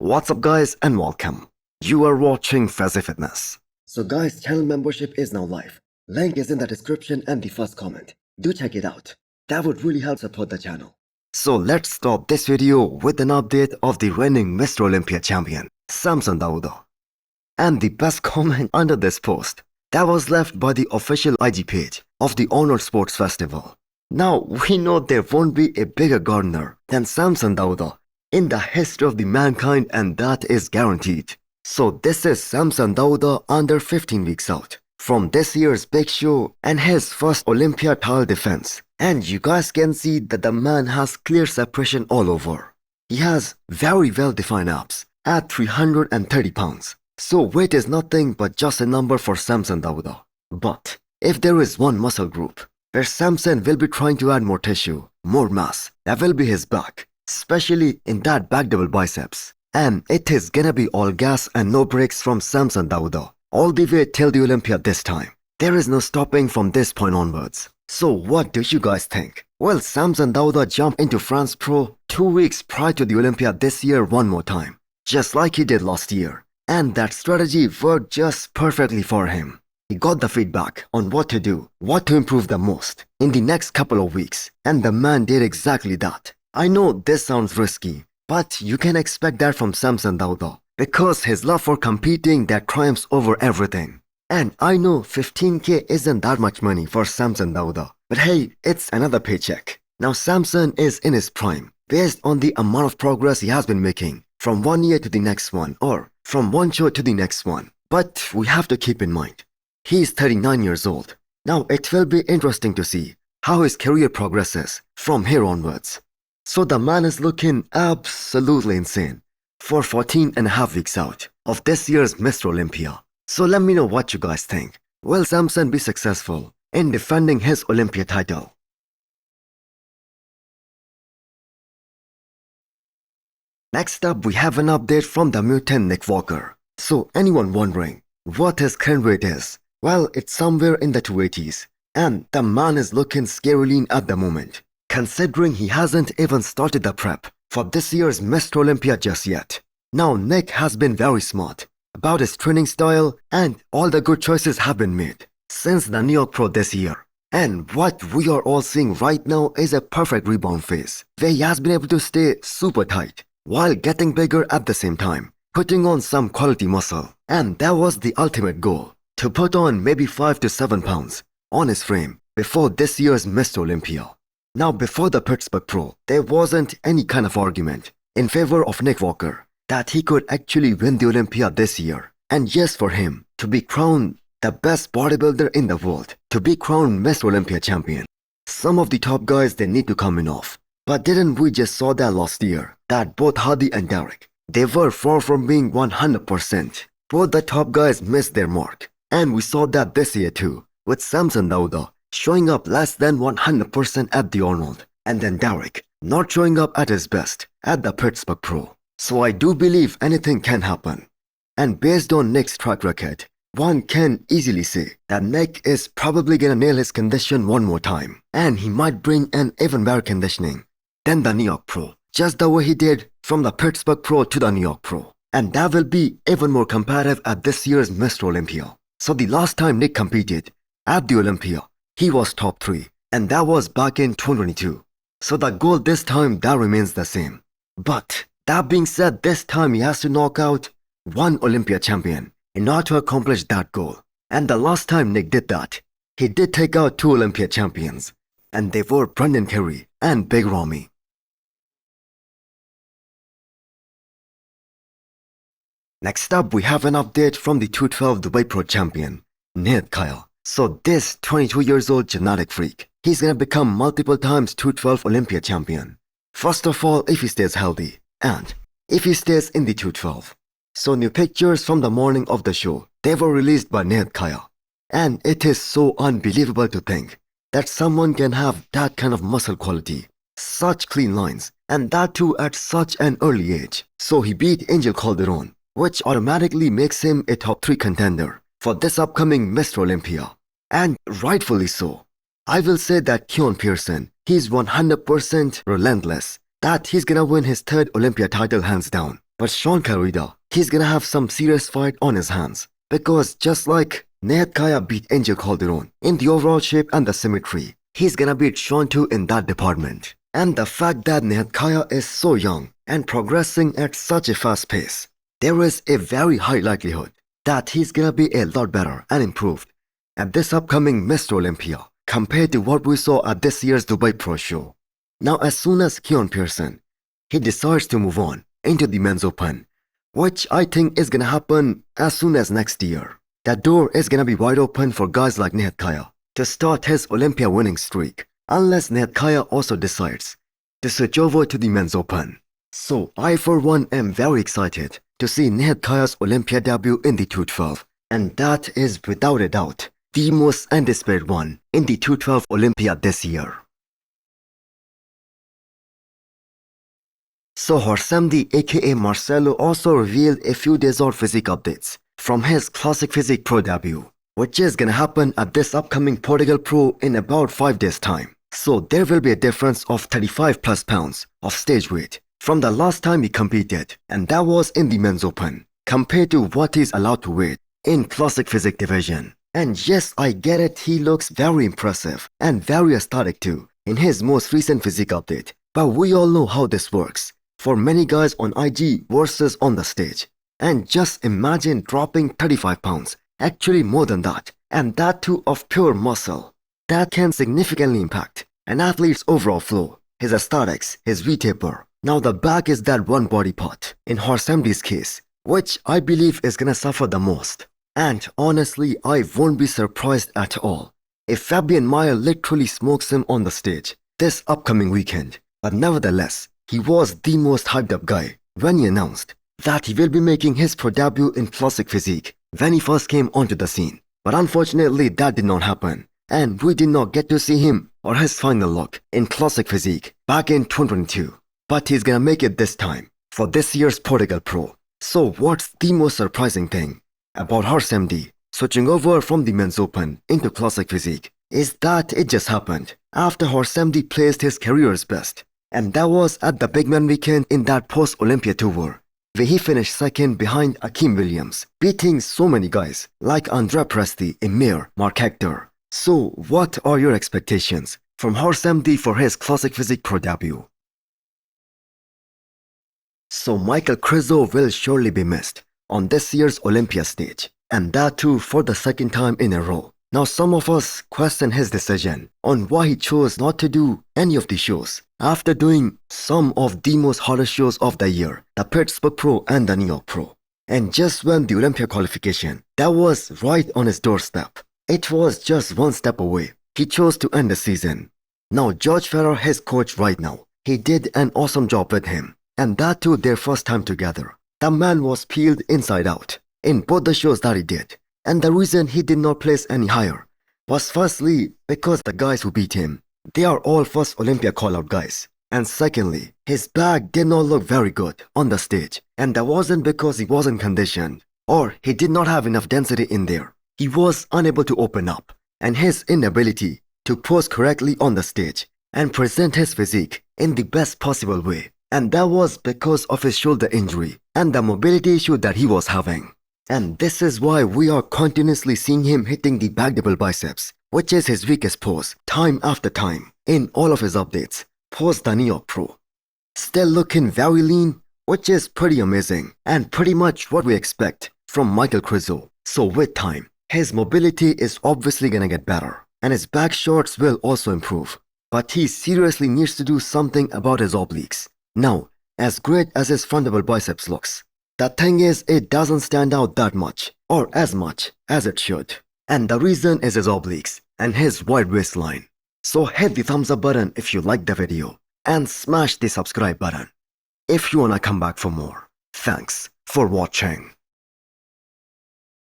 What's up guys and welcome. You are watching Fazi Fitness. So guys, channel membership is now live. Link is in the description and the first comment. Do check it out. That would really help support the channel. So let's start this video with an update of the reigning Mr. Olympia champion, Samson Dauda. And the best comment under this post that was left by the official IG page of the Honor Sports Festival. Now we know there won't be a bigger gardener than Samson Dauda in the history of the mankind, and that is guaranteed. So this is Samson Dauda under 15 weeks out from this year's big show and his first Olympia title defense. And you guys can see that the man has clear separation all over. He has very well defined abs at 330 pounds. So weight is nothing but just a number for Samson Dauda. But if there is one muscle group where Samson will be trying to add more tissue, more mass, that will be his back. Especially in that back double biceps. And it is gonna be all gas and no brakes from Samson Dauda all the way till the Olympia this time. There is no stopping from this point onwards. So what do you guys think? Well, Samson Dauda jumped into France Pro 2 weeks prior to the Olympia this year one more time, just like he did last year. And that strategy worked just perfectly for him. He got the feedback on what to do, what to improve the most in the next couple of weeks, and the man did exactly that. I know this sounds risky, but you can expect that from Samson Dauda because his love for competing that triumphs over everything. And I know 15k isn't that much money for Samson Dauda, but hey, it's another paycheck. Now Samson is in his prime based on the amount of progress he has been making from one year to the next one or from one show to the next one. But we have to keep in mind, he is 39 years old. Now it will be interesting to see how his career progresses from here onwards. So the man is looking absolutely insane for 14 and a half weeks out of this year's Mr. Olympia. So let me know what you guys think. Will Samson be successful in defending his Olympia title? Next up, we have an update from the mutant Nick Walker. So anyone wondering what his current weight is? Well, it's somewhere in the 280s. And the man is looking scary lean at the moment, considering he hasn't even started the prep for this year's Mr. Olympia just yet. Now Nick has been very smart about his training style and all the good choices have been made since the New York Pro this year. And what we are all seeing right now is a perfect rebound phase where he has been able to stay super tight while getting bigger at the same time, putting on some quality muscle. And that was the ultimate goal, to put on maybe 5 to 7 pounds on his frame before this year's Mr. Olympia. Now before the Pittsburgh Pro, there wasn't any kind of argument in favor of Nick Walker that he could actually win the Olympia this year. And yes, for him to be crowned the best bodybuilder in the world, to be crowned Mr. Olympia champion, some of the top guys, they need to come in off. But didn't we just saw that last year, that both Hadi and Derek, they were far from being 100%. Both the top guys missed their mark. And we saw that this year too, with Samson Dauda showing up less than 100% at the Arnold, and then Derek not showing up at his best at the Pittsburgh Pro. So I do believe anything can happen. And based on Nick's track record, one can easily say that Nick is probably gonna nail his condition one more time, and he might bring an even better conditioning than the New York Pro, just the way he did from the Pittsburgh Pro to the New York Pro. And that will be even more competitive at this year's Mr. Olympia. So the last time Nick competed at the Olympia, he was top 3, and that was back in 2022. So the goal this time, that remains the same. But that being said, this time he has to knock out one Olympia champion in order to accomplish that goal. And the last time Nick did that, he did take out 2 Olympia champions, and they were Brendan Carey and Big Ramy. Next up, we have an update from the 212 Dubai Pro champion, Nihat. So this 22 years old genetic freak, he's gonna become multiple times 212 Olympia champion. First of all, if he stays healthy, and if he stays in the 212. So new pictures from the morning of the show, they were released by Nihat. And it is so unbelievable to think that someone can have that kind of muscle quality, such clean lines, and that too at such an early age. So he beat Angel Calderon, which automatically makes him a top 3 contender for this upcoming Mr. Olympia. And rightfully so. I will say that Keon Pearson, he's 100% relentless that he's gonna win his 3rd Olympia title hands down. But Sean Carida, he's gonna have some serious fight on his hands. Because just like Nihat beat Angel Calderon in the overall shape and the symmetry, he's gonna beat Sean too in that department. And the fact that Nihat is so young and progressing at such a fast pace, there is a very high likelihood that he's gonna be a lot better and improved at this upcoming Mr. Olympia compared to what we saw at this year's Dubai Pro Show. Now, as soon as Keon Pearson, he decides to move on into the Men's Open, which I think is gonna happen as soon as next year. That door is gonna be wide open for guys like Nihat to start his Olympia winning streak, unless Nihat also decides to switch over to the Men's Open. So I for one am very excited to see Nihat Olympia debut in the 212, and that is without a doubt the most anticipated one in the 212 Olympia this year. So Hosstile aka Marcelo also revealed a few days old physique updates from his Classic Physique Pro debut, which is gonna happen at this upcoming Portugal Pro in about 5 days time. So there will be a difference of 35 plus pounds of stage weight from the last time he competed, and that was in the Men's Open, compared to what he's allowed to weight in Classic Physique division. And yes, I get it, he looks very impressive and very aesthetic too in his most recent physique update. But we all know how this works for many guys on IG versus on the stage. And just imagine dropping 35 pounds, actually more than that, and that too of pure muscle. That can significantly impact an athlete's overall flow, his aesthetics, his V-taper. Now the back is that one body part in Hosstile's case, which I believe is gonna suffer the most. And honestly, I won't be surprised at all if Fabian Mayer literally smokes him on the stage this upcoming weekend. But nevertheless, he was the most hyped up guy when he announced that he will be making his pro debut in Classic Physique when he first came onto the scene. But unfortunately, that did not happen, and we did not get to see him or his final look in Classic Physique back in 2022. But he's gonna make it this time for this year's Portugal Pro. So what's the most surprising thing about Hosstile switching over from the Men's Open into Classic Physique is that it just happened after Hosstile placed his career's best, and that was at the Big Man weekend in that post-Olympia tour, where he finished second behind Akeem Williams, beating so many guys like Andre Presti, Emir, Mark Hector. So what are your expectations from Hosstile for his Classic Physique Pro debut? So Michael Krizo will surely be missed on this year's Olympia stage, and that too for the second time in a row. Now some of us question his decision on why he chose not to do any of the shows after doing some of the most hottest shows of the year, the Pittsburgh Pro and the New York Pro. And just when the Olympia qualification, that was right on his doorstep, it was just one step away, he chose to end the season. Now George Farrar, his coach right now, he did an awesome job with him, and that too their first time together. The man was peeled inside out in both the shows that he did. And the reason he did not place any higher was firstly because the guys who beat him, they are all first Olympia call-out guys. And secondly, his back did not look very good on the stage. And that wasn't because he wasn't conditioned or he did not have enough density in there. He was unable to open up, and his inability to pose correctly on the stage and present his physique in the best possible way. And that was because of his shoulder injury and the mobility issue that he was having. And this is why we are continuously seeing him hitting the back double biceps, which is his weakest pose, time after time, in all of his updates, post the New York Pro. Still looking very lean, which is pretty amazing, and pretty much what we expect from Michael Krizo. So with time, his mobility is obviously gonna get better, and his back shots will also improve. But he seriously needs to do something about his obliques. Now, as great as his front double biceps looks, the thing is, it doesn't stand out that much, or as much as it should. And the reason is his obliques and his wide waistline. So hit the thumbs up button if you liked the video, and smash the subscribe button if you wanna come back for more. Thanks for watching.